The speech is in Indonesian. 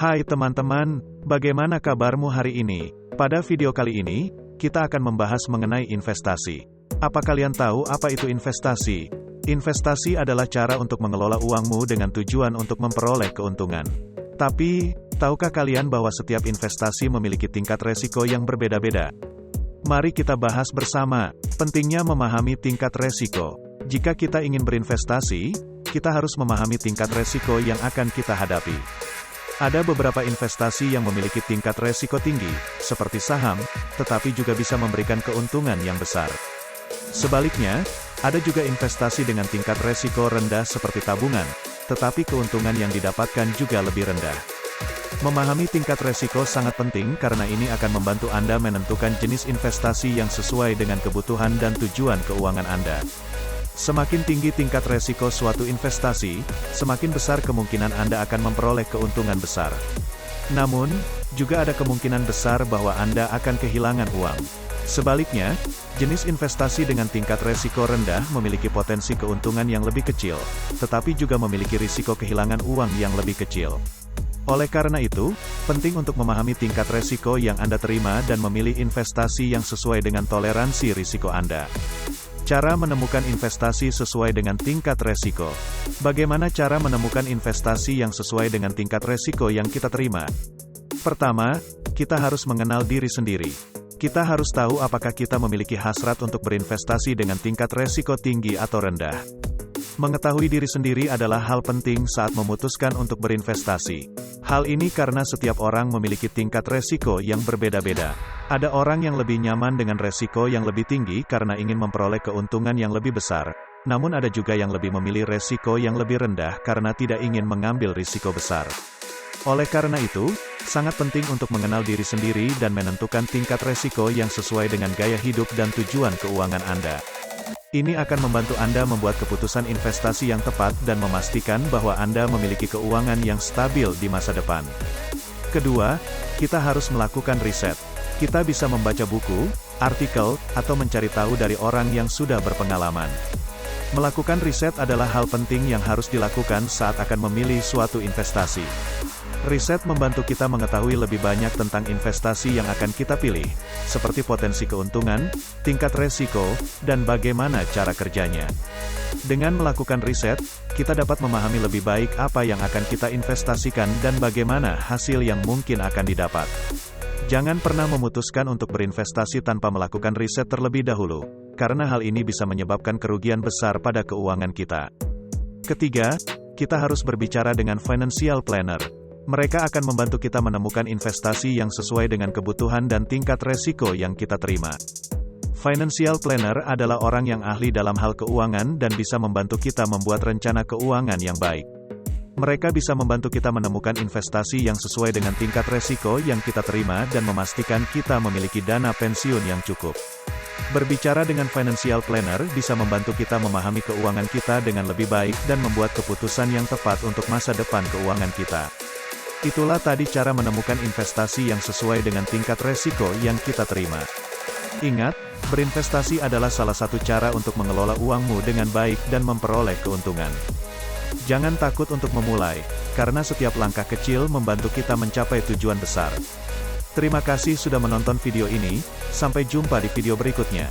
Hai teman-teman, bagaimana kabarmu hari ini? Pada video kali ini, kita akan membahas mengenai investasi. Apa kalian tahu apa itu investasi? Investasi adalah cara untuk mengelola uangmu dengan tujuan untuk memperoleh keuntungan. Tapi, tahukah kalian bahwa setiap investasi memiliki tingkat resiko yang berbeda-beda? Mari kita bahas bersama, pentingnya memahami tingkat resiko. Jika kita ingin berinvestasi, kita harus memahami tingkat resiko yang akan kita hadapi. Ada beberapa investasi yang memiliki tingkat resiko tinggi, seperti saham, tetapi juga bisa memberikan keuntungan yang besar. Sebaliknya, ada juga investasi dengan tingkat resiko rendah seperti tabungan, tetapi keuntungan yang didapatkan juga lebih rendah. Memahami tingkat resiko sangat penting karena ini akan membantu Anda menentukan jenis investasi yang sesuai dengan kebutuhan dan tujuan keuangan Anda. Semakin tinggi tingkat resiko suatu investasi, semakin besar kemungkinan Anda akan memperoleh keuntungan besar. Namun, juga ada kemungkinan besar bahwa Anda akan kehilangan uang. Sebaliknya, jenis investasi dengan tingkat resiko rendah memiliki potensi keuntungan yang lebih kecil, tetapi juga memiliki risiko kehilangan uang yang lebih kecil. Oleh karena itu, penting untuk memahami tingkat resiko yang Anda terima dan memilih investasi yang sesuai dengan toleransi risiko Anda. Cara menemukan investasi sesuai dengan tingkat resiko. Bagaimana cara menemukan investasi yang sesuai dengan tingkat resiko yang kita terima? Pertama, kita harus mengenal diri sendiri. Kita harus tahu apakah kita memiliki hasrat untuk berinvestasi dengan tingkat resiko tinggi atau rendah. Mengetahui diri sendiri adalah hal penting saat memutuskan untuk berinvestasi. Hal ini karena setiap orang memiliki tingkat resiko yang berbeda-beda. Ada orang yang lebih nyaman dengan resiko yang lebih tinggi karena ingin memperoleh keuntungan yang lebih besar, namun ada juga yang lebih memilih resiko yang lebih rendah karena tidak ingin mengambil risiko besar. Oleh karena itu, sangat penting untuk mengenal diri sendiri dan menentukan tingkat resiko yang sesuai dengan gaya hidup dan tujuan keuangan Anda. Ini akan membantu Anda membuat keputusan investasi yang tepat dan memastikan bahwa Anda memiliki keuangan yang stabil di masa depan. Kedua, kita harus melakukan riset. Kita bisa membaca buku, artikel, atau mencari tahu dari orang yang sudah berpengalaman. Melakukan riset adalah hal penting yang harus dilakukan saat akan memilih suatu investasi. Riset membantu kita mengetahui lebih banyak tentang investasi yang akan kita pilih, seperti potensi keuntungan, tingkat resiko, dan bagaimana cara kerjanya. Dengan melakukan riset, kita dapat memahami lebih baik apa yang akan kita investasikan dan bagaimana hasil yang mungkin akan didapat. Jangan pernah memutuskan untuk berinvestasi tanpa melakukan riset terlebih dahulu, karena hal ini bisa menyebabkan kerugian besar pada keuangan kita. Ketiga, kita harus berbicara dengan financial planner. Mereka akan membantu kita menemukan investasi yang sesuai dengan kebutuhan dan tingkat resiko yang kita terima. Financial planner adalah orang yang ahli dalam hal keuangan dan bisa membantu kita membuat rencana keuangan yang baik. Mereka bisa membantu kita menemukan investasi yang sesuai dengan tingkat resiko yang kita terima dan memastikan kita memiliki dana pensiun yang cukup. Berbicara dengan financial planner bisa membantu kita memahami keuangan kita dengan lebih baik dan membuat keputusan yang tepat untuk masa depan keuangan kita. Itulah tadi cara menemukan investasi yang sesuai dengan tingkat resiko yang kita terima. Ingat, berinvestasi adalah salah satu cara untuk mengelola uangmu dengan baik dan memperoleh keuntungan. Jangan takut untuk memulai, karena setiap langkah kecil membantu kita mencapai tujuan besar. Terima kasih sudah menonton video ini, sampai jumpa di video berikutnya.